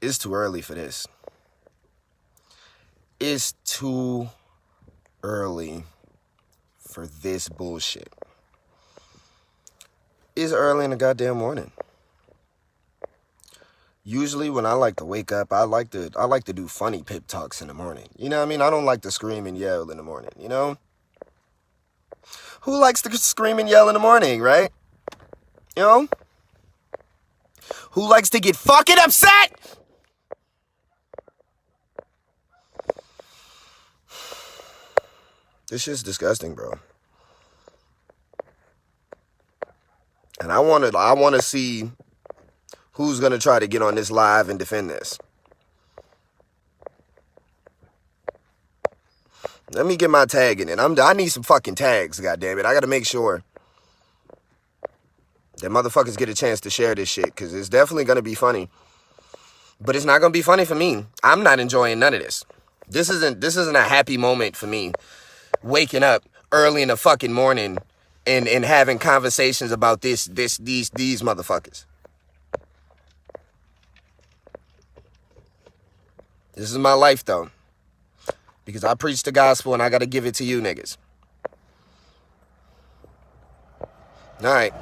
It's too early for this. It's too early for this bullshit. It's early in the goddamn morning. Usually when I like to wake up, I like to do funny pep talks in the morning. You know what I mean? I don't like to scream and yell in the morning, you know? Who likes to scream and yell in the morning, right? You know? Who likes to get fucking upset? This shit's disgusting, bro. And I want to see who's going to try to get on this live and defend this. Let me get my tag in it. I need some fucking tags, goddammit. I got to make sure that motherfuckers get a chance to share this shit, because it's definitely going to be funny. But it's not going to be funny for me. I'm not enjoying none of this. This isn't a happy moment for me. Waking up early in the fucking morning and having conversations about these motherfuckers. This is my life, though. Because I preach the gospel and I got to give it to you niggas. All right.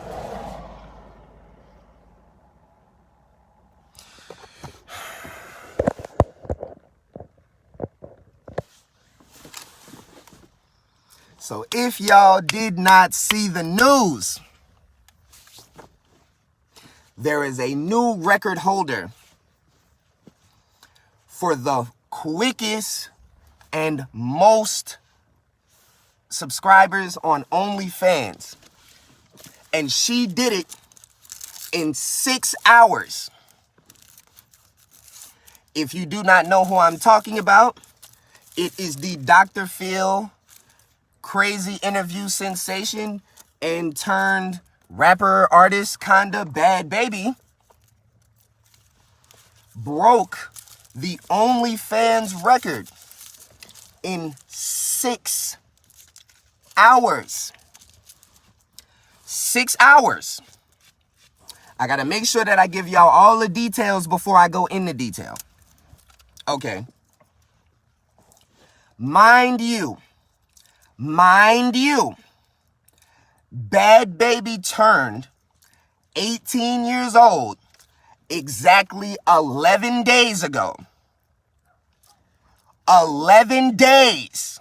So if y'all did not see the news, there is a new record holder for the quickest and most subscribers on Onlyfans. And she did it in 6 hours. If you do not know who I'm talking about, it is the Dr. Phil crazy interview sensation and turned rapper, artist, kinda Bhad Bhabie. Broke the OnlyFans record in 6 hours. 6 hours. I gotta make sure that I give y'all all the details before I go into detail. Okay. Mind you, Bhad Bhabie turned 18 years old exactly 11 days ago. 11 days.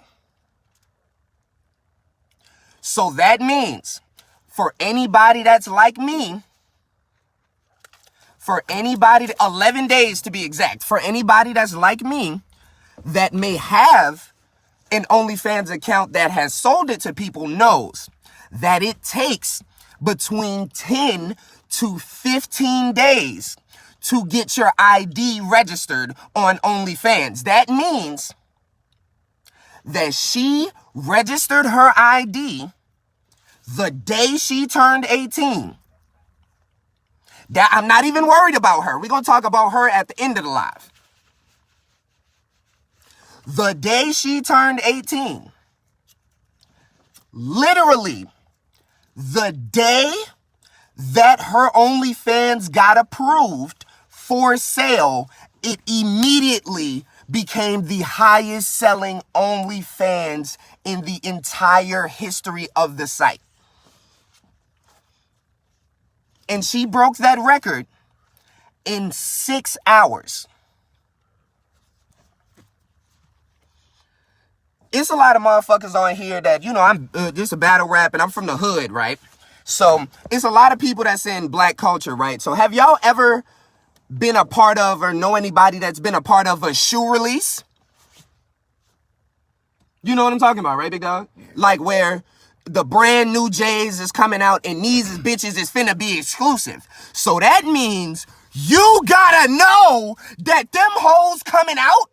So that means for anybody that's like me, 11 days to be exact, for anybody that's like me that may have an OnlyFans account that has sold it to people knows that it takes between 10 to 15 days to get your ID registered on OnlyFans. That means that she registered her ID the day she turned 18. I'm not even worried about her. We're going to talk about her at the end of the live. The day she turned 18, literally the day that her OnlyFans got approved for sale, it immediately became the highest selling OnlyFans in the entire history of the site. And she broke that record in 6 hours. It's a lot of motherfuckers on here that, you know, I'm just a battle rap and I'm from the hood, right? So it's a lot of people that's in black culture, right? So have y'all ever been a part of or know anybody that's been a part of a shoe release? You know what I'm talking about, right, big dog? Like where the brand new J's is coming out and these bitches is finna be exclusive. So that means you gotta know that them hoes coming out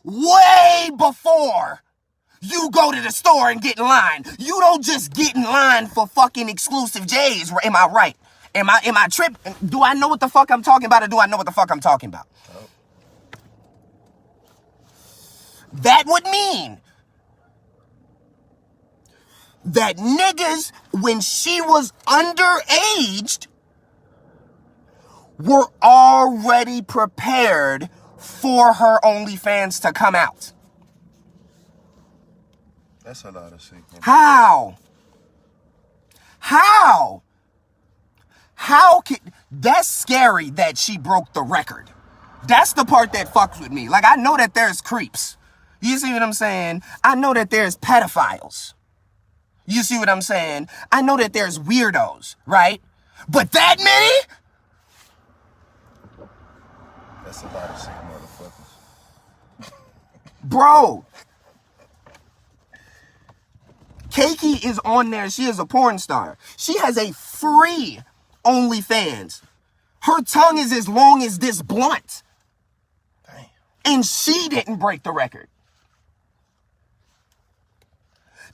way before you go to the store and get in line. You don't just get in line for fucking exclusive J's. Am I right? Am I tripping? Do I know what the fuck I'm talking about, or do I know what the fuck I'm talking about? That would mean that niggas, when she was underaged, were already prepared for her OnlyFans to come out. That's a lot of shit. How? That's scary that she broke the record. That's the part that fucks with me. Like, I know that there's creeps. You see what I'm saying? I know that there's pedophiles. You see what I'm saying? I know that there's weirdos, right? But that many? That's a lot of shit, motherfuckers. Bro. Keiki is on there. She is a porn star. She has a free OnlyFans. Her tongue is as long as this blunt. Damn. And she didn't break the record.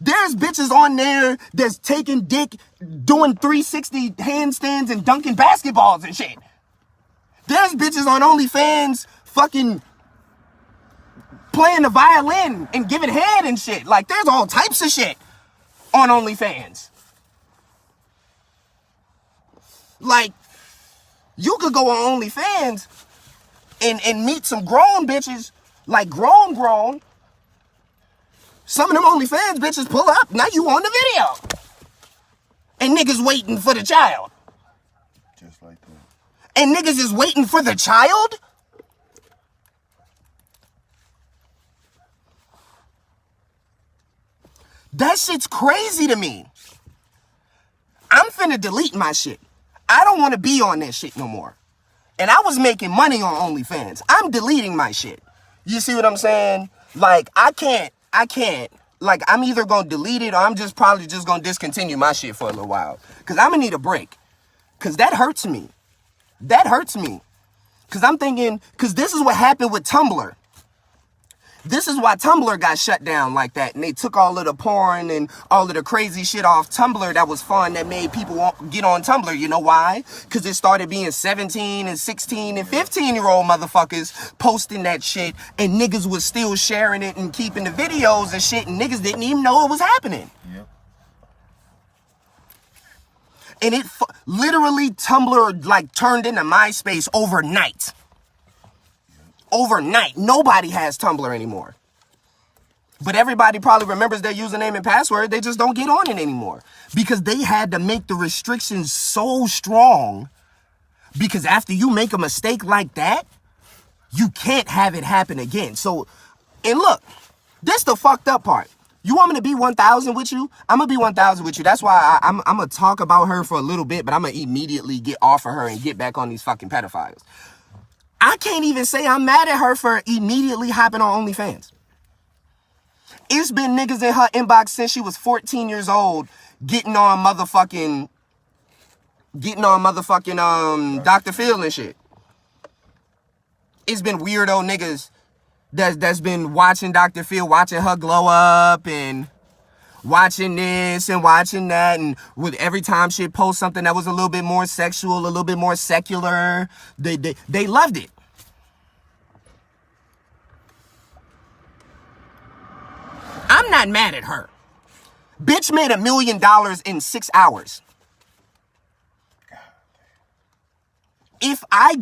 There's bitches on there that's taking dick, doing 360 handstands and dunking basketballs and shit. There's bitches on OnlyFans fucking playing the violin and giving head and shit. Like, there's all types of shit on OnlyFans. Like, you could go on OnlyFans and meet some grown bitches, like grown. Some of them OnlyFans bitches pull up. Now you on the video. And niggas waiting for the child. Just like that. And niggas is waiting for the child? That shit's crazy to me. I'm finna delete my shit. I don't want to be on that shit no more. And I was making money on OnlyFans. I'm deleting my shit. You see what I'm saying? Like, I can't. Like, I'm either going to delete it or I'm just probably just going to discontinue my shit for a little while. Because I'm going to need a break. Because that hurts me. Because I'm thinking, because this is what happened with Tumblr. This is why Tumblr got shut down like that. And they took all of the porn and all of the crazy shit off Tumblr that was fun, that made people get on Tumblr. You know why? Because it started being 17 and 16 and 15-year-old motherfuckers posting that shit. And niggas was still sharing it and keeping the videos and shit. And niggas didn't even know it was happening. Yep. And it literally, Tumblr like turned into MySpace overnight. Overnight. Nobody has Tumblr anymore. But everybody probably remembers their username and password. They just don't get on it anymore. Because they had to make the restrictions so strong. Because after you make a mistake like that, you can't have it happen again. So, and look, this the fucked up part. You want me to be 1,000 with you? I'm going to be 1,000 with you. That's why I'm going to talk about her for a little bit, but I'm going to immediately get off of her and get back on these fucking pedophiles. I can't even say I'm mad at her for immediately hopping on OnlyFans. It's been niggas in her inbox since she was 14 years old getting on motherfucking Dr. Phil and shit. It's been weirdo niggas that's been watching Dr. Phil, watching her glow up and watching this and watching that, and with every time she'd post something that was a little bit more sexual, a little bit more secular, they loved it. I'm not mad at her. Bitch made $1 million in 6 hours. If I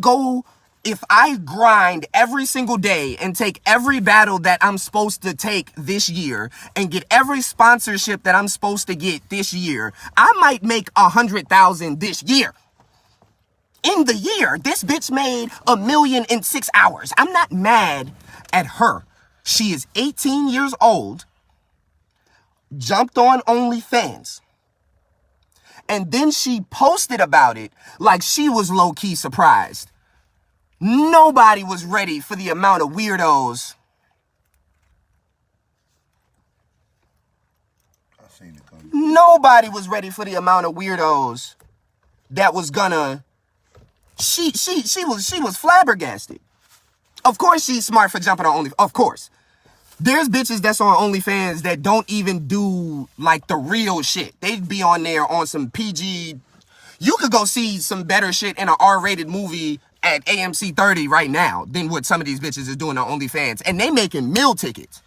grind every single day and take every battle that I'm supposed to take this year and get every sponsorship that I'm supposed to get this year, I might make 100,000 this year. In the year, this bitch made $1 million in 6 hours. I'm not mad at her. She is 18 years old, jumped on OnlyFans, and then she posted about it like she was low-key surprised. Nobody was ready for the amount of weirdos. I've seen it come. Nobody was ready for the amount of weirdos that was gonna. She was flabbergasted. Of course she's smart for jumping on OnlyFans. Of course. There's bitches that's on OnlyFans that don't even do like the real shit. They'd be on there on some PG. You could go see some better shit in an R-rated movie at AMC 30 right now than what some of these bitches is doing on OnlyFans. And they making meal tickets.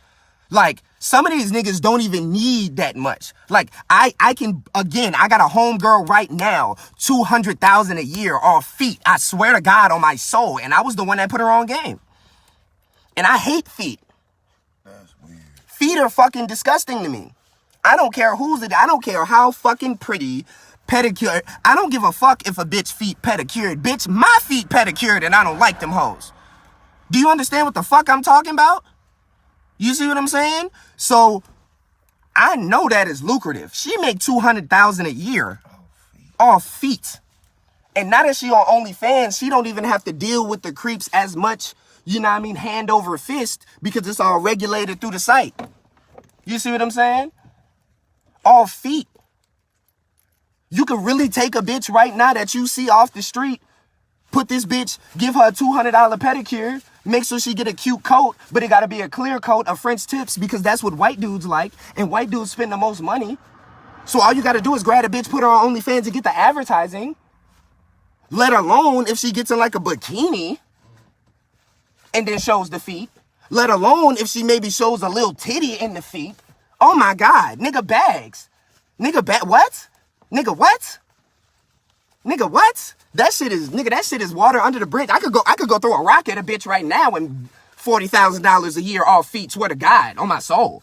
Like, some of these niggas don't even need that much. Like, I can, again, I got a homegirl right now, $200,000 a year off feet. I swear to God on my soul. And I was the one that put her on game. And I hate feet. That's weird. Feet are fucking disgusting to me. I don't care who's it. I don't care how fucking pretty pedicure. I don't give a fuck if a bitch feet pedicured. Bitch, my feet pedicured and I don't like them hoes. Do you understand what the fuck I'm talking about? You see what I'm saying? So I know that is lucrative. She make $200,000 a year off feet. And now that she on OnlyFans, she don't even have to deal with the creeps as much, you know what I mean, hand over fist, because it's all regulated through the site. You see what I'm saying? Off feet. You could really take a bitch right now that you see off the street, put this bitch, give her a $200 pedicure, make sure she get a cute coat, but it gotta be a clear coat of French tips because that's what white dudes like, and white dudes spend the most money. So all you gotta do is grab a bitch, put her on OnlyFans to get the advertising, let alone if she gets in like a bikini and then shows the feet, let alone if she maybe shows a little titty in the feet. Oh my God, nigga bags. What? Nigga what? Nigga what? That shit is water under the bridge. I could go throw a rock at a bitch right now and $40,000 a year off feet, swear to God, on my soul.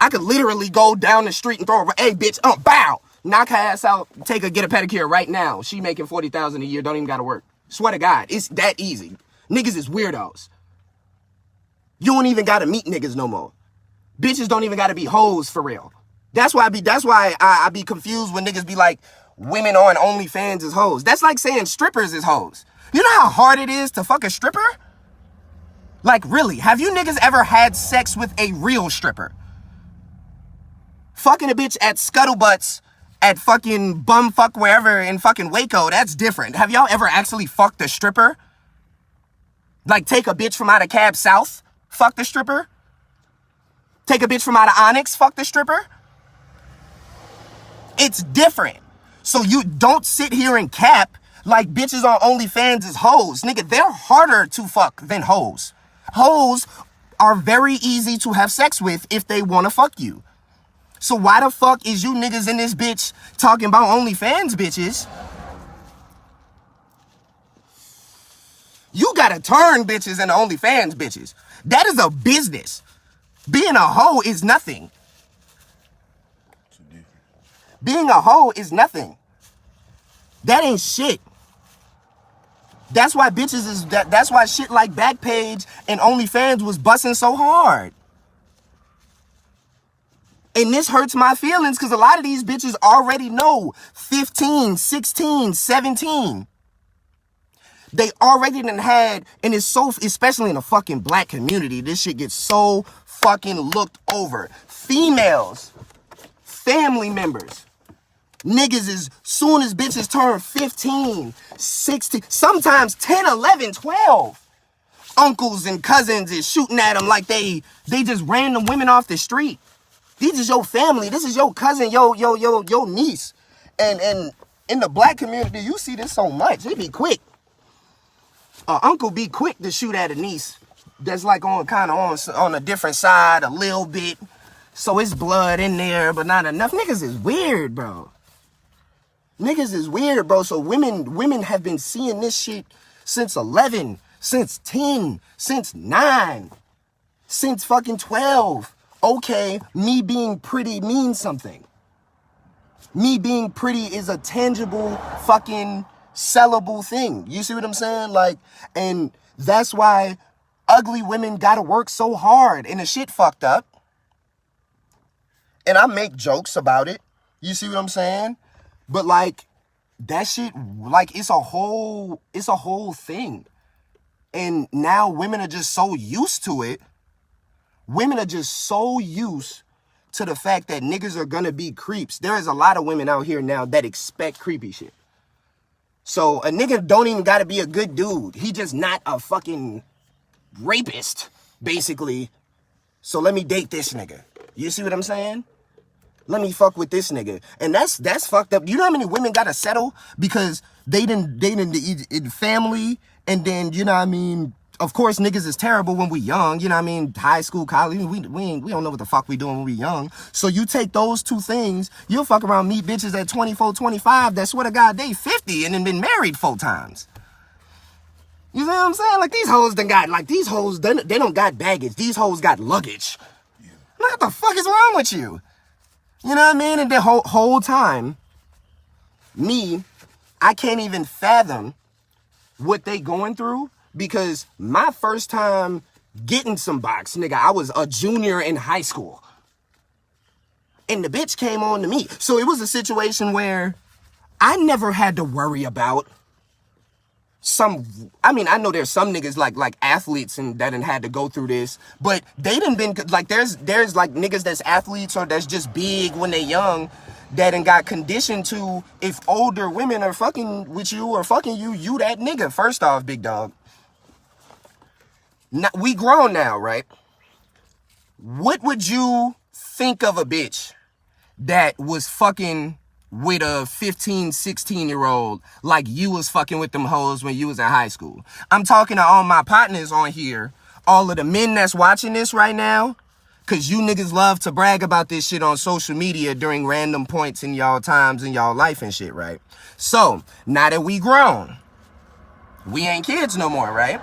I could literally go down the street and throw a, hey bitch, bow, knock her ass out, take her, get a pedicure right now. She making $40,000 a year, don't even gotta work. Swear to God, it's that easy. Niggas is weirdos. You don't even gotta meet niggas no more. Bitches don't even gotta be hoes for real. That's why I be confused when niggas be like, women on OnlyFans is hoes. That's like saying strippers is hoes. You know how hard it is to fuck a stripper? Like, really, have you niggas ever had sex with a real stripper? Fucking a bitch at Scuttlebutts, at fucking bumfuck wherever in fucking Waco, that's different. Have y'all ever actually fucked a stripper? Like, take a bitch from out of Cab South, fuck the stripper? Take a bitch from out of Onyx, fuck the stripper? It's different. So you don't sit here and cap like bitches on OnlyFans is hoes. Nigga, they're harder to fuck than hoes. Hoes are very easy to have sex with if they want to fuck you. So why the fuck is you niggas in this bitch talking about OnlyFans bitches? You gotta turn bitches into OnlyFans bitches. That is a business. Being a hoe is nothing. Being a hoe is nothing. That ain't shit. That's why bitches is that's why shit like Backpage and OnlyFans was busting so hard. And this hurts my feelings because a lot of these bitches already know 15, 16, 17. They already done had, and it's so, especially in the fucking black community, this shit gets so fucking looked over. Females, family members, niggas as soon as bitches turn 15, 16, sometimes 10, 11, 12. Uncles and cousins is shooting at them like they just random women off the street. These is your family. This is your cousin, your niece. And in the black community, you see this so much. It be quick. Uncle be quick to shoot at a niece that's like on kind of on a different side a little bit. So it's blood in there, but not enough. Niggas is weird, bro. Niggas is weird, bro. So women have been seeing this shit since 11, since 10, since 9, since fucking 12. Okay, me being pretty means something. Me being pretty is a tangible fucking sellable thing. You see what I'm saying? Like, and that's why ugly women gotta work so hard and the shit fucked up. And I make jokes about it. You see what I'm saying? But like, that shit, like, it's a whole thing. And now women are just so used to it. Women are just so used to the fact that niggas are gonna be creeps. There is a lot of women out here now that expect creepy shit. So a nigga don't even gotta be a good dude. He just not a fucking rapist, basically. So let me date this nigga. You see what I'm saying? Let me fuck with this nigga. And that's fucked up. You know how many women gotta settle because they didn't in family, and then, you know what I mean, of course, niggas is terrible when we young. You know what I mean? High school, college, we don't know what the fuck we doing when we young. So you take those two things, you'll fuck around, meet bitches at 24, 25 that swear to God they 50 and then been married 4 times. You know what I'm saying? Like these hoes they don't got baggage. These hoes got luggage. Yeah. What the fuck is wrong with you? You know what I mean? And the whole time, I can't even fathom what they going through, because my first time getting some box, nigga, I was a junior in high school. And the bitch came on to me. So it was a situation where I never had to worry about I know there's some niggas like athletes and that done had to go through this, but they done been, like, there's like niggas that's athletes or that's just big when they young that done got conditioned to, if older women are fucking with you or fucking you that nigga. First off, big dog. Now, we grown now, right? What would you think of a bitch that was fucking with a 15, 16-year-old like you was fucking with them hoes when you was in high school? I'm talking to all my partners on here, all of the men that's watching this right now, because you niggas love to brag about this shit on social media during random points in y'all times in y'all life and shit, right? So, now that we grown, we ain't kids no more, right?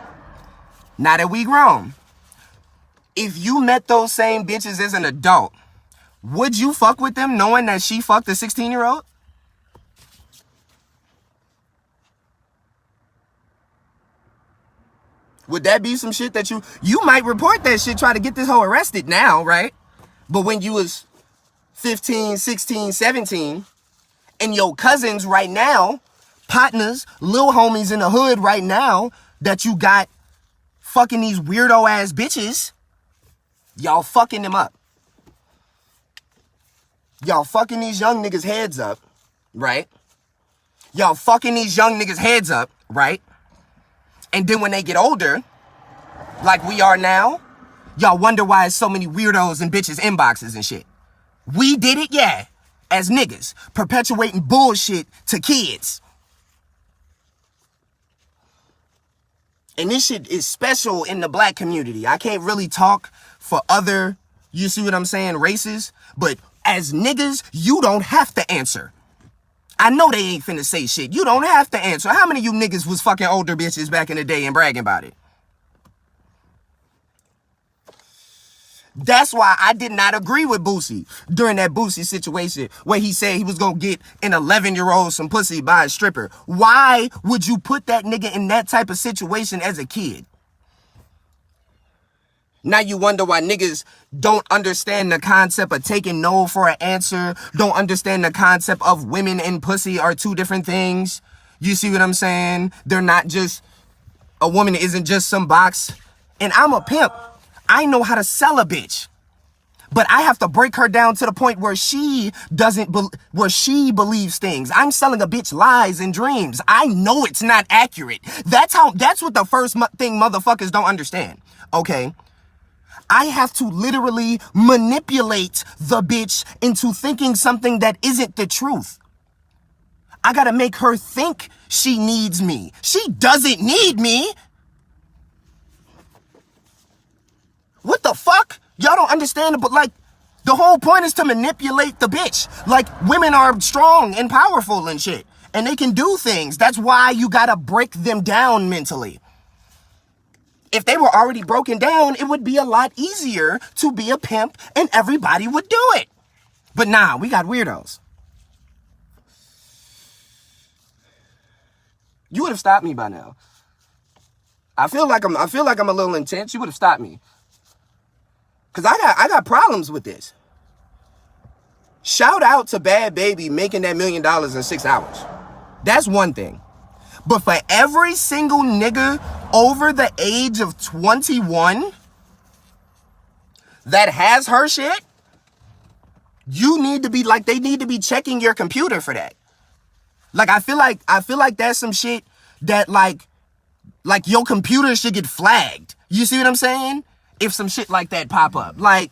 Now that we grown, if you met those same bitches as an adult, would you fuck with them knowing that she fucked a 16-year-old? Would that be some shit that you might report that shit, try to get this hoe arrested now, right? But when you was 15, 16, 17, and your cousins right now, partners, little homies in the hood right now, that you got fucking these weirdo ass bitches, y'all fucking them up. Y'all fucking these young niggas heads up, right? Y'all fucking these young niggas heads up, right? And then when they get older, like we are now, y'all wonder why so many weirdos and bitches inboxes and shit. We did it, yeah, as niggas, perpetuating bullshit to kids. And this shit is special in the black community. I can't really talk for other, you see what I'm saying, races, but as niggas, you don't have to answer. I know they ain't finna say shit. You don't have to answer. How many of you niggas was fucking older bitches back in the day and bragging about it? That's why I did not agree with Boosie during that Boosie situation where he said he was gonna get an 11-year-old some pussy by a stripper. Why would you put that nigga in that type of situation as a kid? Now you wonder why niggas don't understand the concept of taking no for an answer, don't understand the concept of women and pussy are two different things. You see what I'm saying? They're not just, a woman isn't just some box. And I'm a pimp. I know how to sell a bitch. But I have to break her down to the point where she believes things. I'm selling a bitch lies and dreams. I know it's not accurate. That's what the first thing motherfuckers don't understand. Okay? I have to literally manipulate the bitch into thinking something that isn't the truth. I gotta make her think she needs me. She doesn't need me. What the fuck? Y'all don't understand it, but like, the whole point is to manipulate the bitch. Like, women are strong and powerful and shit, and they can do things. That's why you gotta break them down mentally. If they were already broken down, it would be a lot easier to be a pimp and everybody would do it. But nah, we got weirdos. You would have stopped me by now. I feel like I'm a little intense. You would have stopped me. Cause I got problems with this. Shout out to Bhad Bhabie making that $1 million in 6 hours. That's one thing. But for every single nigga over the age of 21 that has her shit, you need to be like, they need to be checking your computer for that. Like, I feel like that's some shit that like your computer should get flagged. You see what I'm saying? If some shit like that pop up. Like,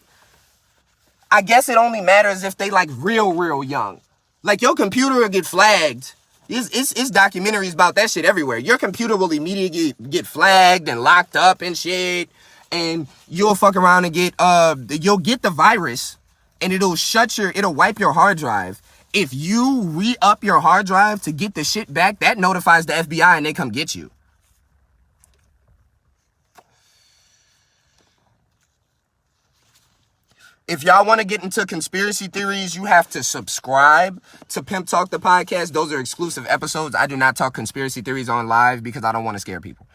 I guess it only matters if they like real young. Like, your computer will get flagged It's documentaries about that shit everywhere. Your computer will immediately get flagged and locked up and shit. And you'll fuck around and you'll get the virus and it'll wipe your hard drive. If you re-up your hard drive to get the shit back, that notifies the FBI and they come get you. If y'all want to get into conspiracy theories, you have to subscribe to Pimp Talk the podcast. Those are exclusive episodes. I do not talk conspiracy theories on live because I don't want to scare people.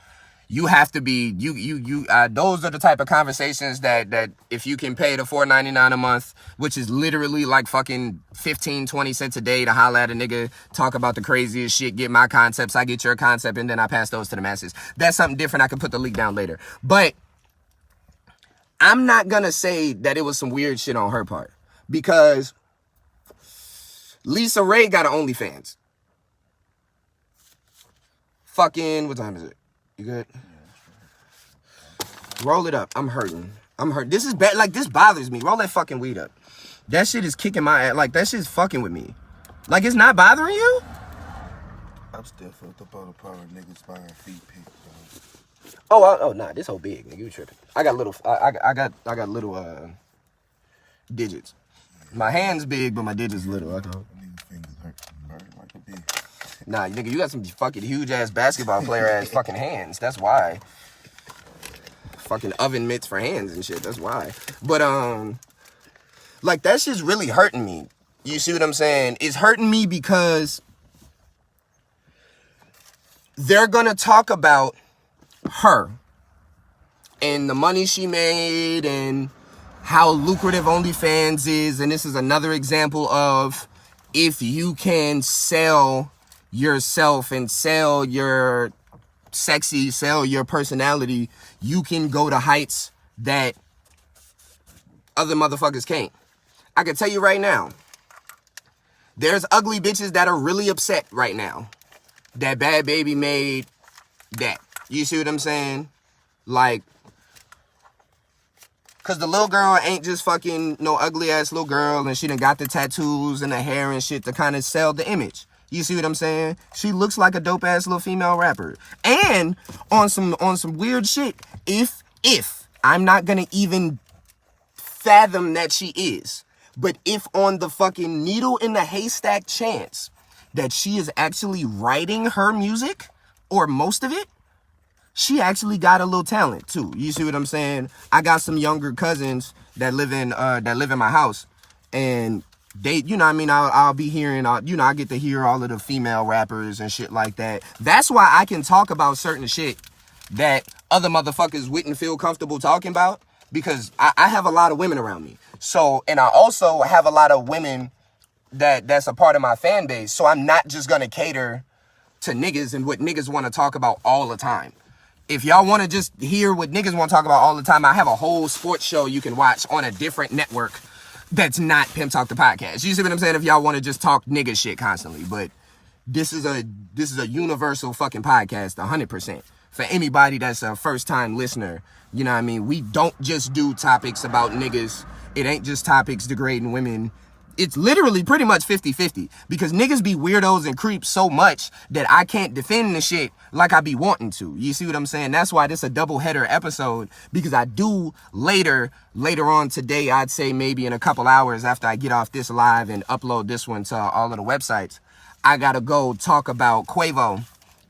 You have to be, those are the type of conversations that if you can pay the $4.99 a month, which is literally like fucking 15, 20 cents a day to holla at a nigga, talk about the craziest shit, get my concepts, I get your concept, and then I pass those to the masses. That's something different. I can put the link down later. But I'm not gonna say that it was some weird shit on her part because Lisa Ray got an OnlyFans. Fucking, what time is it? You good? Roll it up. I'm hurting. This is bad. Like, this bothers me. Roll that fucking weed up. That shit is kicking my ass. Like, that shit's fucking with me. Like, it's not bothering you? I'm still fucked up on the part of niggas buying feet pics. Oh, nah. This whole big, nigga. You tripping. I got little, I got little, digits. My hand's big, but my digits little. I know. Niggas' fingers hurt like a big. Nah, nigga, you got some fucking huge-ass basketball player-ass fucking hands. That's why. Fucking oven mitts for hands and shit. That's why. But, like, that shit's really hurting me. You see what I'm saying? It's hurting me because they're gonna talk about her and the money she made and how lucrative OnlyFans is. And this is another example of if you can sell yourself and sell your sell your personality, you can go to heights that other motherfuckers can't. I can tell you right now, there's ugly bitches that are really upset right now that Bhad Bhabie made that. You see what I'm saying? Like, cause the little girl ain't just fucking no ugly ass little girl and she done got the tattoos and the hair and shit to kind of sell the image. You see what I'm saying? She looks like a dope ass little female rapper. And on some weird shit, if I'm not gonna even fathom that she is, but if on the fucking needle in the haystack chance that she is actually writing her music or most of it, she actually got a little talent too. You see what I'm saying? I got some younger cousins that live in my house, and they, you know what I mean, I'll be hearing, you know, I get to hear all of the female rappers and shit like that. That's why I can talk about certain shit that other motherfuckers wouldn't feel comfortable talking about, because I have a lot of women around me. So, and I also have a lot of women that's a part of my fan base. So I'm not just gonna cater to niggas and what niggas want to talk about all the time. If y'all want to just hear what niggas want to talk about all the time, I have a whole sports show you can watch on a different network that's not Pimp Talk the podcast. You see what I'm saying? If y'all want to just talk nigga shit constantly. But this is a universal fucking podcast, 100%. For anybody that's a first time listener, you know what I mean? We don't just do topics about niggas. It ain't just topics degrading women. It's literally pretty much 50-50, because niggas be weirdos and creeps so much that I can't defend the shit like I be wanting to. You see what I'm saying? That's why this a double header episode, because I do later on today, I'd say maybe in a couple hours after I get off this live and upload this one to all of the websites, I gotta go talk about Quavo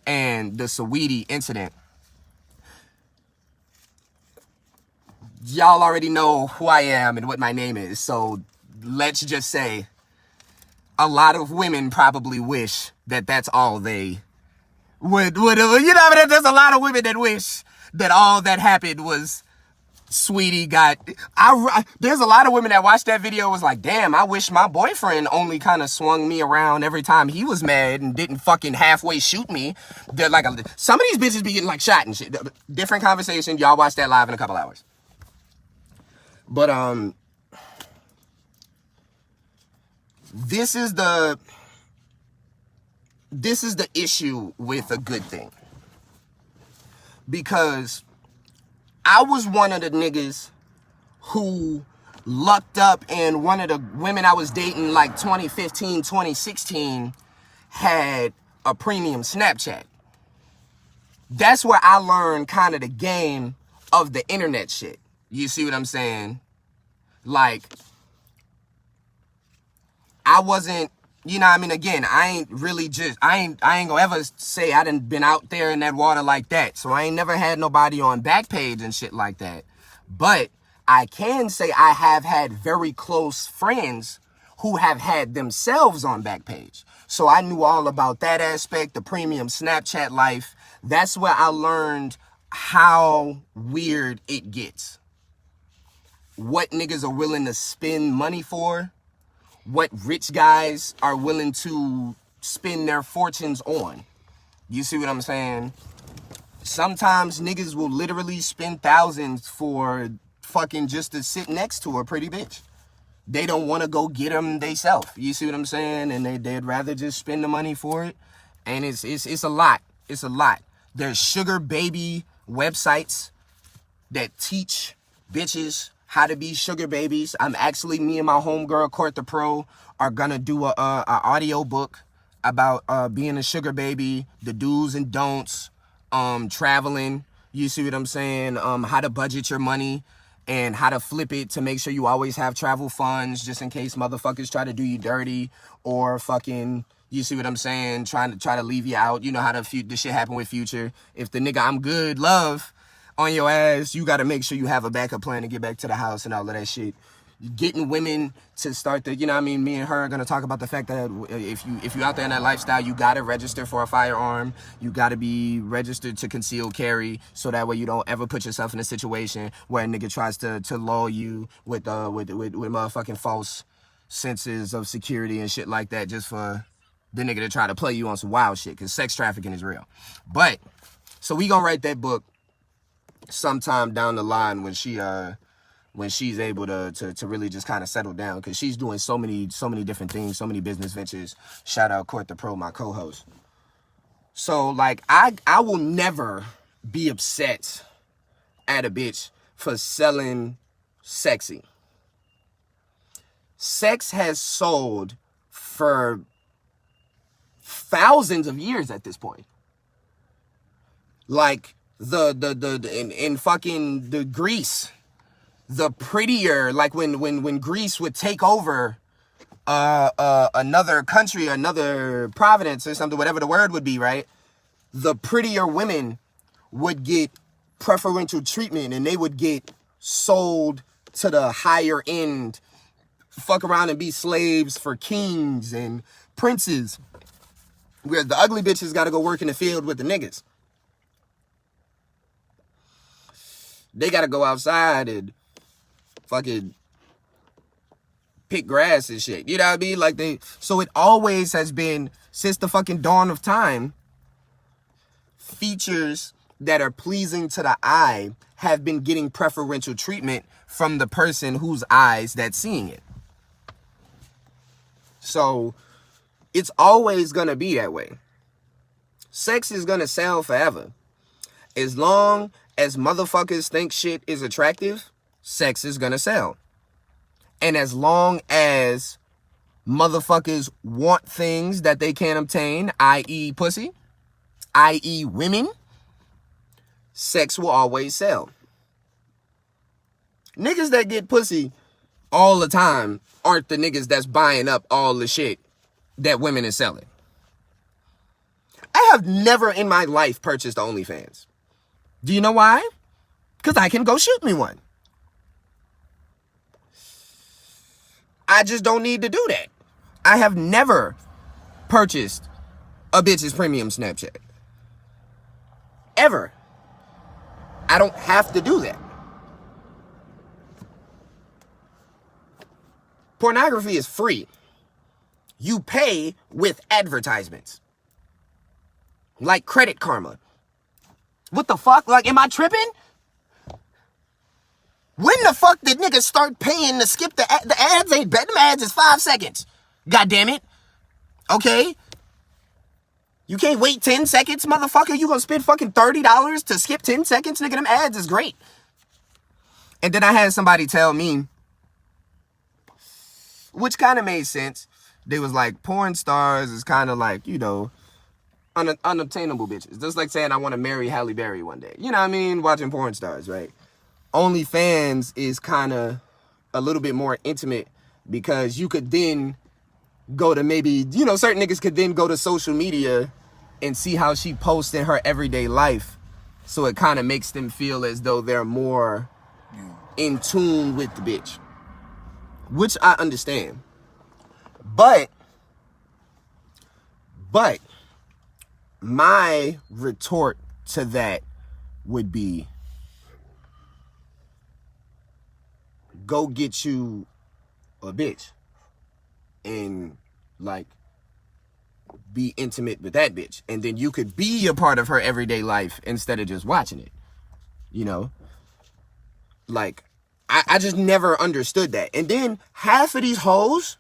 and the Saweetie incident. Y'all already know who I am and what my name is, so let's just say a lot of women probably wish that that's all they would, you know what I mean? There's a lot of women that wish that all that happened was Sweetie got, there's a lot of women that watched that video and was like, damn, I wish my boyfriend only kind of swung me around every time he was mad and didn't fucking halfway shoot me. They're like, some of these bitches be getting like shot and shit. Different conversation. Y'all watch that live in a couple hours. But, this is the issue with a good thing. Because I was one of the niggas who lucked up, and one of the women I was dating like 2015, 2016 had a premium Snapchat. That's where I learned kind of the game of the internet shit. You see what I'm saying? Like, I wasn't, you know what I mean? Again, I ain't gonna ever say I done been out there in that water like that. So I ain't never had nobody on Backpage and shit like that. But I can say I have had very close friends who have had themselves on Backpage. So I knew all about that aspect, the premium Snapchat life. That's where I learned how weird it gets. What niggas are willing to spend money for. What rich guys are willing to spend their fortunes on. You see what I'm saying? Sometimes niggas will literally spend thousands for fucking just to sit next to a pretty bitch. They don't want to go get them theyself. You see what I'm saying? And they'd rather just spend the money for it. And it's a lot. It's a lot. There's sugar baby websites that teach bitches how to be sugar babies. I'm actually, me and my homegirl, Court the Pro, are gonna do a audio book about being a sugar baby, the do's and don'ts, traveling. You see what I'm saying? How to budget your money and how to flip it to make sure you always have travel funds just in case motherfuckers try to do you dirty or fucking, you see what I'm saying, try to leave you out. You know how the shit happen with Future. If the nigga I'm good love on your ass, you got to make sure you have a backup plan to get back to the house and all of that shit. Getting women to start the, you know what I mean, me and her are going to talk about the fact that if you out there in that lifestyle, you got to register for a firearm. You got to be registered to conceal carry so that way you don't ever put yourself in a situation where a nigga tries to lull you with motherfucking false senses of security and shit like that just for the nigga to try to play you on some wild shit, because sex trafficking is real. But, so we gonna write that book sometime down the line when she's able to really just kind of settle down, because she's doing so many different things, so many business ventures. Shout out Court the Pro, my co-host. So like I will never be upset at a bitch for selling sexy. Sex has sold for thousands of years at this point. Like in fucking the Greece, the prettier, like when Greece would take over another country, another province or something, whatever the word would be, right? The prettier women would get preferential treatment and they would get sold to the higher end, fuck around and be slaves for kings and princes, where the ugly bitches got to go work in the field with the niggas. They got to go outside and fucking pick grass and shit. You know what I mean? Like so it always has been, since the fucking dawn of time, features that are pleasing to the eye have been getting preferential treatment from the person whose eyes that's seeing it. So it's always gonna be that way. Sex is gonna sell forever. As long as motherfuckers think shit is attractive, sex is gonna sell. And as long as motherfuckers want things that they can't obtain, i.e. pussy, i.e. women, sex will always sell. Niggas that get pussy all the time aren't the niggas that's buying up all the shit that women is selling. I have never in my life purchased OnlyFans. Do you know why? Because I can go shoot me one. I just don't need to do that. I have never purchased a bitch's premium Snapchat. Ever. I don't have to do that. Pornography is free. You pay with advertisements. Like Credit Karma. What the fuck? Like, am I tripping? When the fuck did niggas start paying to skip the ads? Ain't bet them ads is 5 seconds. God damn it. Okay. You can't wait 10 seconds, motherfucker? You gonna spend fucking $30 to skip 10 seconds? Nigga, them ads is great. And then I had somebody tell me, which kind of made sense. They was like, porn stars is kind of like, you know, unobtainable bitches. Just like saying I want to marry Halle Berry one day. You know what I mean? Watching porn stars, right? OnlyFans is kind of a little bit more intimate because you could then go to maybe, you know, certain niggas could then go to social media and see how she posts in her everyday life. So it kind of makes them feel as though they're more in tune with the bitch. Which I understand. But my retort to that would be, go get you a bitch and like be intimate with that bitch, and then you could be a part of her everyday life instead of just watching it. You know, like I just never understood that. And then half of these hoes,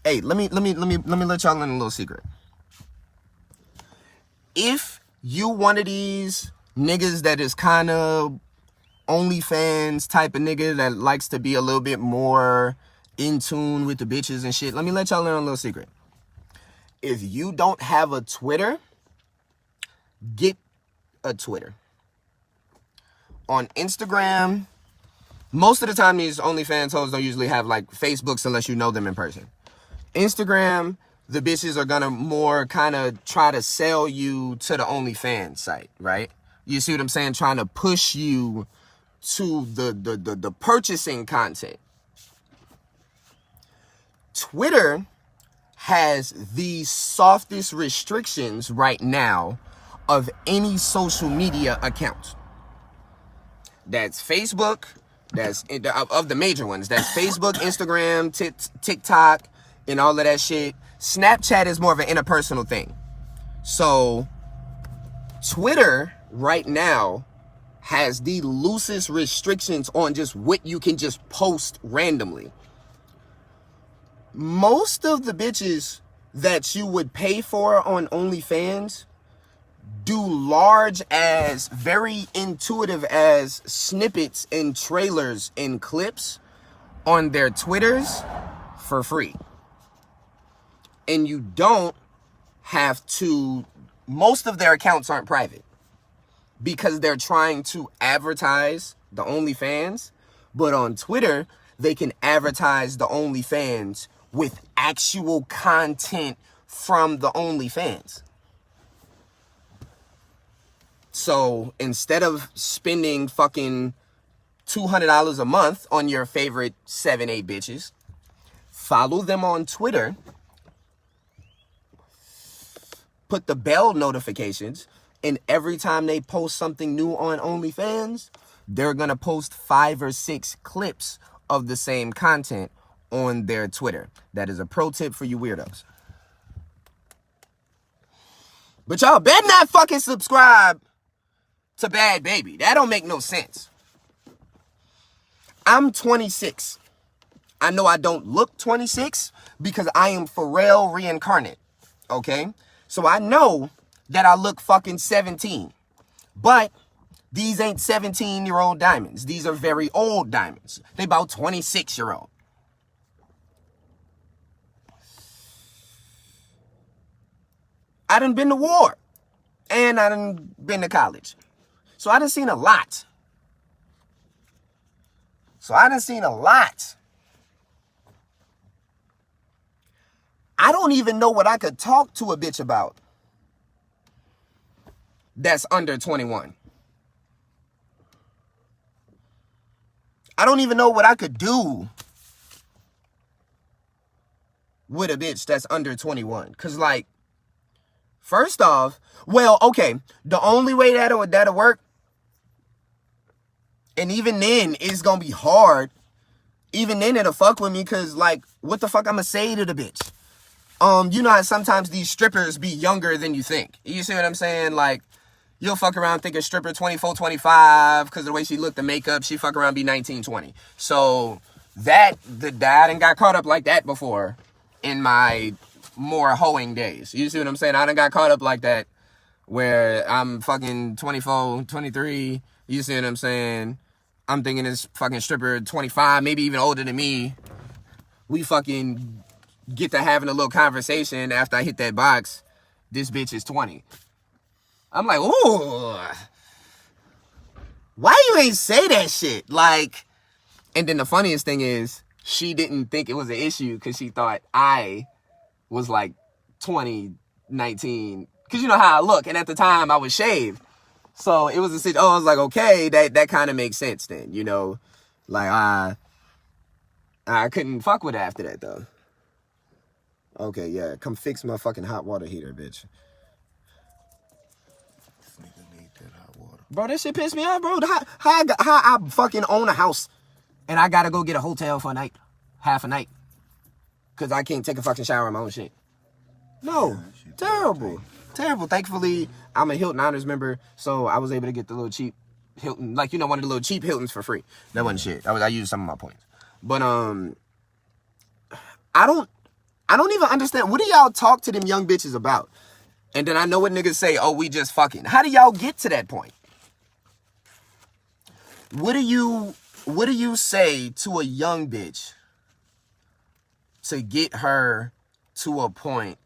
hey, let me let y'all in a little secret. If you one of these niggas that is kind of OnlyFans type of nigga that likes to be a little bit more in tune with the bitches and shit, let me let y'all in a little secret. If you don't have a Twitter, get a Twitter. On Instagram, most of the time these OnlyFans hoes don't usually have like Facebooks unless you know them in person. Instagram, the bitches are gonna more kind of try to sell you to the OnlyFans site, right? You see what I'm saying? Trying to push you to the purchasing content. Twitter has the softest restrictions right now of any social media account. That's Facebook, that's of the major ones. That's Facebook, Instagram, TikTok, and all of that shit. Snapchat is more of an interpersonal thing. So Twitter right now has the loosest restrictions on just what you can just post randomly. Most of the bitches that you would pay for on OnlyFans do large as, very intuitive as snippets and trailers and clips on their Twitters for free. And you don't have to, most of their accounts aren't private because they're trying to advertise the OnlyFans, but on Twitter, they can advertise the OnlyFans with actual content from the OnlyFans. So instead of spending fucking $200 a month on your favorite 7-8 bitches, follow them on Twitter, put the bell notifications, and every time they post something new on OnlyFans, they're gonna post 5 or 6 clips of the same content on their Twitter. That is a pro tip for you weirdos. But y'all better not fucking subscribe to Bhad Bhabie. That don't make no sense. I'm 26. I know I don't look 26 because I am Pharrell reincarnate. Okay? So I know that I look fucking 17. But these ain't 17-year-old diamonds. These are very old diamonds. They about 26-year-old. I done been to war. And I done been to college. So I done seen a lot. I don't even know what I could talk to a bitch about that's under 21. I don't even know what I could do with a bitch that's under 21. Because, like, first off, well, okay, the only way that'll work, and even then, it's gonna be hard. Even then, it'll fuck with me, because, like, what the fuck I'ma say to the bitch? You know how sometimes these strippers be younger than you think. You see what I'm saying? Like, you'll fuck around think a stripper 24, 25, because of the way she looked, the makeup, she fuck around be 19, 20. So, I done got caught up like that before in my more hoeing days. You see what I'm saying? I done got caught up like that where I'm fucking 24, 23. You see what I'm saying? I'm thinking this fucking stripper 25, maybe even older than me. We fucking get to having a little conversation after I hit that box. this bitch is 20. I'm like, ooh. Why you ain't say that shit? Like, and then the funniest thing is, she didn't think it was an issue because she thought I was like 20, 19. Because you know how I look. And at the time, I was shaved. So it was a situation. Oh, I was like, okay, that kind of makes sense then, you know. Like, I couldn't fuck with it after that, though. Okay, yeah. Come fix my fucking hot water heater, bitch. This nigga need that hot water. Bro, that shit pissed me off, bro. How I fucking own a house and I gotta go get a hotel for a night, half a night, because I can't take a fucking shower in my own shit. No, terrible. Terrible. Thankfully, I'm a Hilton Honors member, so I was able to get the little cheap Hilton, like, you know, one of the little cheap Hiltons for free. That wasn't shit. I used some of my points. But, I don't even understand. What do y'all talk to them young bitches about? And then I know what niggas say, oh, we just fucking. How do y'all get to that point? What do you say to a young bitch to get her to a point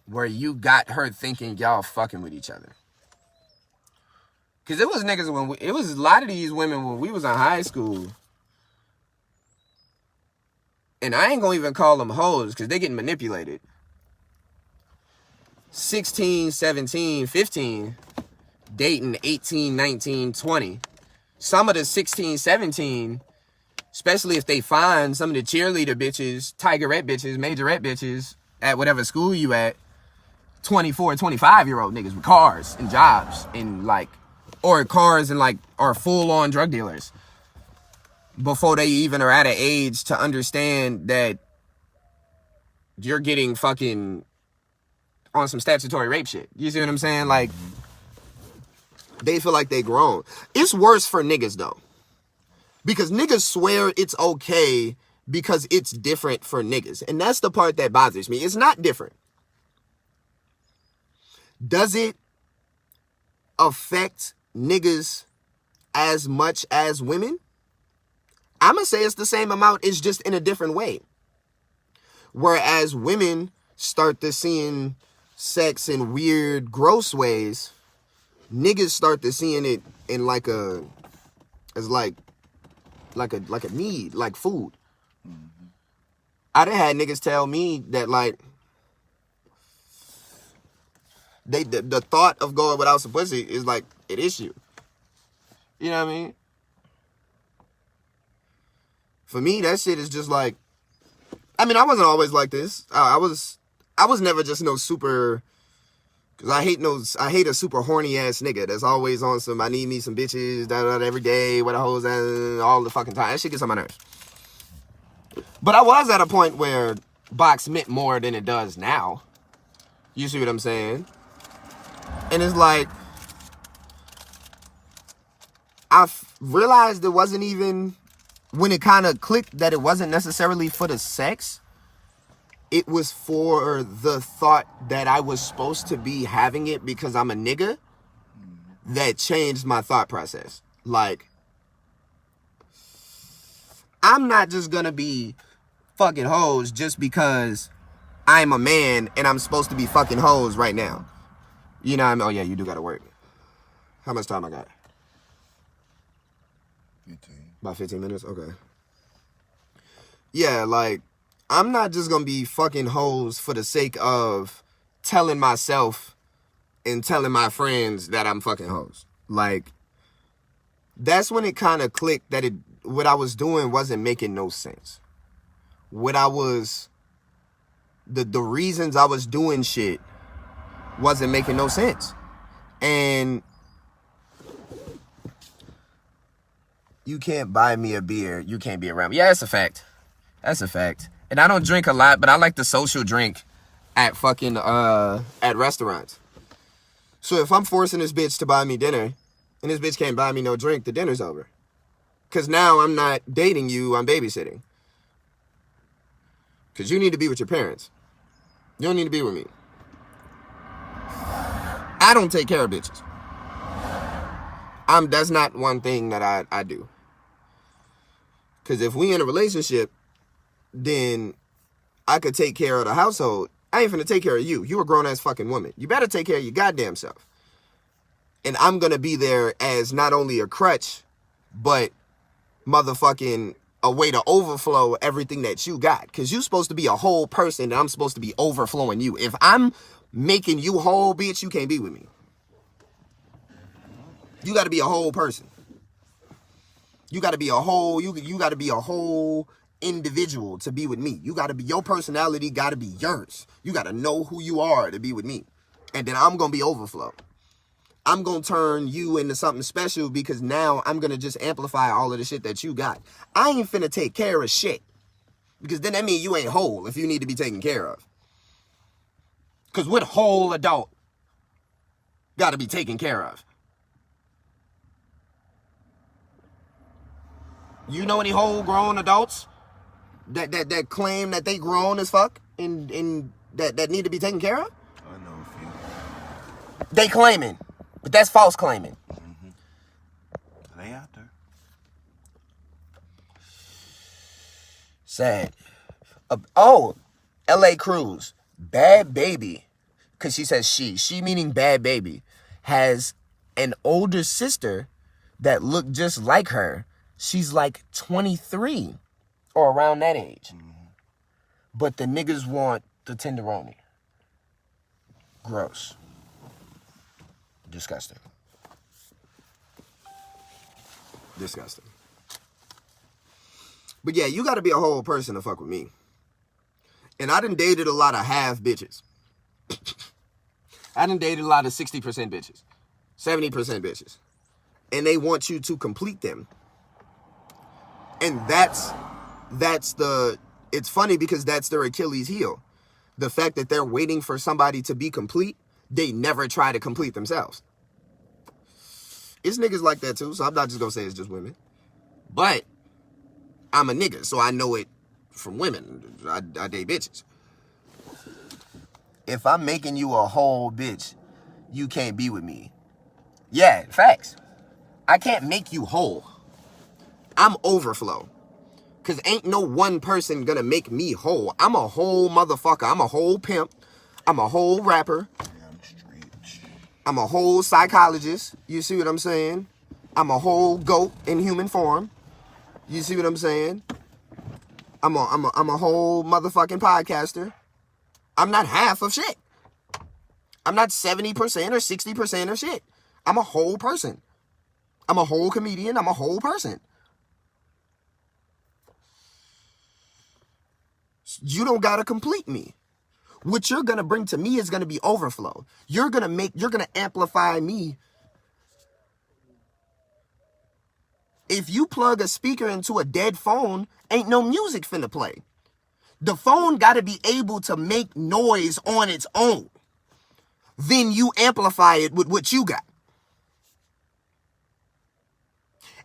where you got her thinking y'all fucking with each other? Because it was niggas it was a lot of these women when we was in high school. And I ain't gonna even call them hoes because they getting manipulated. 16, 17, 15, dating 18, 19, 20. Some of the 16, 17, especially if they find some of the cheerleader bitches, tigerette bitches, majorette bitches at whatever school you at, 24, 25-year-old niggas with cars and jobs and like, or cars and like, are full-on drug dealers before they even are at an age to understand that you're getting fucking on some statutory rape shit. You see what I'm saying? Like, they feel like they grown. It's worse for niggas, though. Because niggas swear it's okay because it's different for niggas. And that's the part that bothers me. It's not different. Does it affect niggas as much as women? I'm going to say it's the same amount. It's just in a different way. Whereas women start to seeing sex in weird, gross ways, niggas start to seeing it in like a need, like food. Mm-hmm. I done had niggas tell me that like the thought of going without some pussy is like an issue. You know what I mean? For me, that shit is just like, I mean, I wasn't always like this. I was never just no super, cause I hate a super horny ass nigga that's always on some, I need me some bitches, every day, with a hoes all the fucking time. That shit gets on my nerves. But I was at a point where box meant more than it does now. You see what I'm saying? And it's like, I realized it wasn't even, when it kind of clicked that it wasn't necessarily for the sex, it was for the thought that I was supposed to be having it because I'm a nigga, that changed my thought process. Like, I'm not just gonna be fucking hoes just because I'm a man and I'm supposed to be fucking hoes right now. You know what I mean? Oh yeah, you do gotta work. How much time I got? 15. About 15 minutes? Okay. Yeah, like, I'm not just gonna be fucking hoes for the sake of telling myself and telling my friends that I'm fucking hoes. Like, that's when it kind of clicked that what I was doing wasn't making no sense. The reasons I was doing shit wasn't making no sense. And you can't buy me a beer, you can't be around me. Yeah, that's a fact. That's a fact. And I don't drink a lot, but I like the social drink at fucking, at restaurants. So if I'm forcing this bitch to buy me dinner, and this bitch can't buy me no drink, the dinner's over. Because now I'm not dating you, I'm babysitting. Because you need to be with your parents. You don't need to be with me. I don't take care of bitches. That's not one thing that I do. Because if we in a relationship, then I could take care of the household I ain't finna take care of you. You a grown-ass fucking woman. You better take care of your goddamn self. And I'm gonna be there as not only a crutch, but motherfucking a way to overflow everything that you got. Because you're supposed to be a whole person, and I'm supposed to be overflowing you. If I'm making you whole, bitch, you can't be with me. You got to be a whole person. You got to be a whole, you got to be a whole individual to be with me. You got to be, your personality got to be yours. You got to know who you are to be with me. And then I'm going to be overflow. I'm going to turn you into something special because now I'm going to just amplify all of the shit that you got. I ain't finna take care of shit. Because then that means you ain't whole if you need to be taken care of. Because what whole adult got to be taken care of? You know any whole grown adults that claim that they grown as fuck and that need to be taken care of? I know a few. They claiming, but that's false claiming. Mm-hmm. They out there. Sad. L.A. Cruz, Bhad Bhabie, because she says she meaning Bhad Bhabie, has an older sister that looked just like her. She's like 23 or around that age. Mm-hmm. But the niggas want the tenderoni. Gross. Disgusting. Disgusting. But yeah, you got to be a whole person to fuck with me. And I done dated a lot of half bitches. I done dated a lot of 60% bitches. 70% bitches. And they want you to complete them. And it's funny because that's their Achilles heel. The fact that they're waiting for somebody to be complete, they never try to complete themselves. It's niggas like that too, so I'm not just gonna say it's just women. But I'm a nigga, so I know it from women. I date bitches. If I'm making you a whole bitch, you can't be with me. Yeah, facts. I can't make you whole. I'm overflow. Because ain't no one person gonna make me whole. I'm a whole motherfucker. I'm a whole pimp. I'm a whole rapper. I'm a whole psychologist. You see what I'm saying? I'm a whole goat in human form. You see what I'm saying? I'm a whole motherfucking podcaster. I'm not half of shit. I'm not 70% or 60% of shit. I'm a whole person. I'm a whole comedian. I'm a whole person. You don't gotta complete me. What you're gonna bring to me is gonna be overflow. You're gonna amplify me. If you plug a speaker into a dead phone, ain't no music finna play. The phone gotta be able to make noise on its own. Then you amplify it with what you got.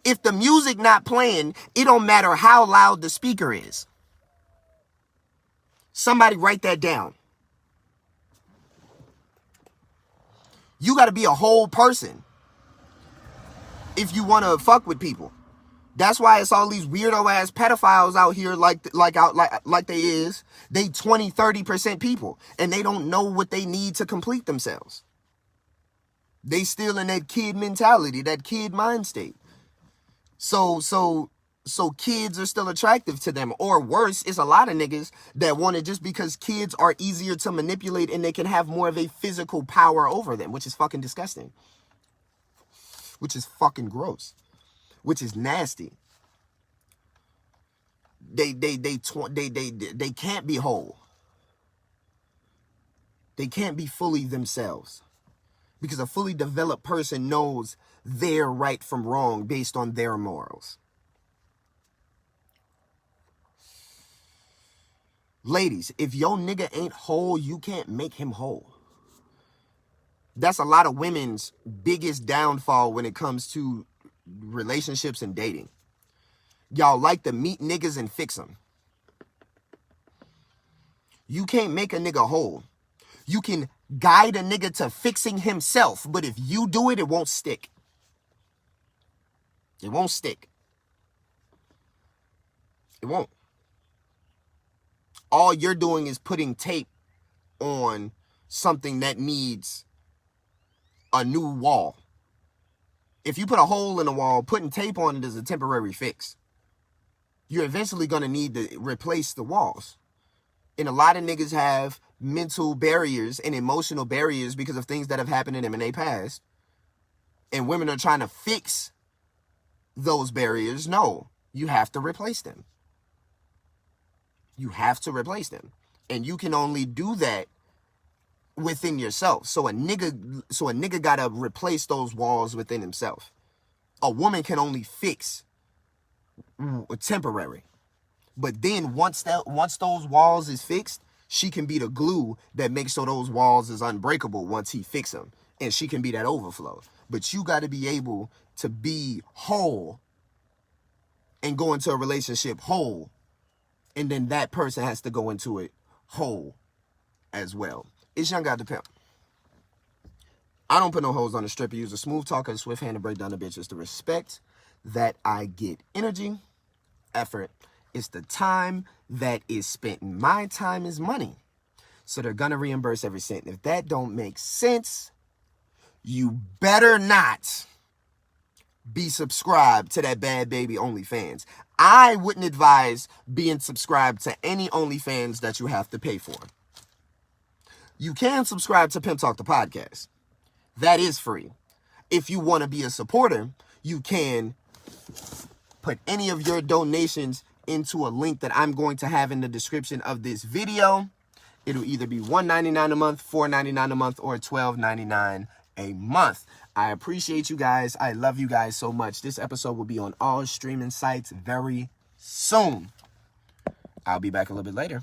If the music not playing, it don't matter how loud the speaker is. Somebody write that down. You got to be a whole person if you want to fuck with people. That's why it's all these weirdo ass pedophiles out here like they is. They 20-30% people and they don't know what they need to complete themselves. They still in that kid mentality, that kid mind state. So kids are still attractive to them. Or worse, it's a lot of niggas that want it just because kids are easier to manipulate and they can have more of a physical power over them, which is fucking disgusting. Which is fucking gross. Which is nasty. They can't be whole. They can't be fully themselves. Because a fully developed person knows their right from wrong based on their morals. Ladies, if your nigga ain't whole, you can't make him whole. That's a lot of women's biggest downfall when it comes to relationships and dating. Y'all like to meet niggas and fix them. You can't make a nigga whole. You can guide a nigga to fixing himself, but if you do it, it won't stick. It won't stick. It won't. All you're doing is putting tape on something that needs a new wall. If you put a hole in the wall, putting tape on it is a temporary fix. You're eventually going to need to replace the walls. And a lot of niggas have mental barriers and emotional barriers because of things that have happened to them in their past. And women are trying to fix those barriers. No, you have to replace them. You have to replace them. And you can only do that within yourself. So a nigga gotta replace those walls within himself. A woman can only fix temporary. But then once those walls is fixed, she can be the glue that makes so those walls is unbreakable once he fix them. And she can be that overflow. But you got to be able to be whole and go into a relationship whole. And then that person has to go into it whole as well. It's Younggodatm. I don't put no hoes on the strip. I use a smooth talker, a swift hand to break down the bitches. The respect that I get. Energy, effort. It's the time that is spent. My time is money. So they're going to reimburse every cent. If that don't make sense, you better not be subscribed to that Bhad Bhabie Onlyfans. I wouldn't advise being subscribed to any Onlyfans that you have to pay for. You can subscribe to Pimp Talk the podcast. That is free. If you want to be a supporter, you can put any of your donations into a link that I'm going to have in the description of this video. It'll either be $1.99 a month, $4.99 a month, or $12.99 a month. I appreciate you guys. I love you guys so much. This episode will be on all streaming sites very soon. I'll be back a little bit later.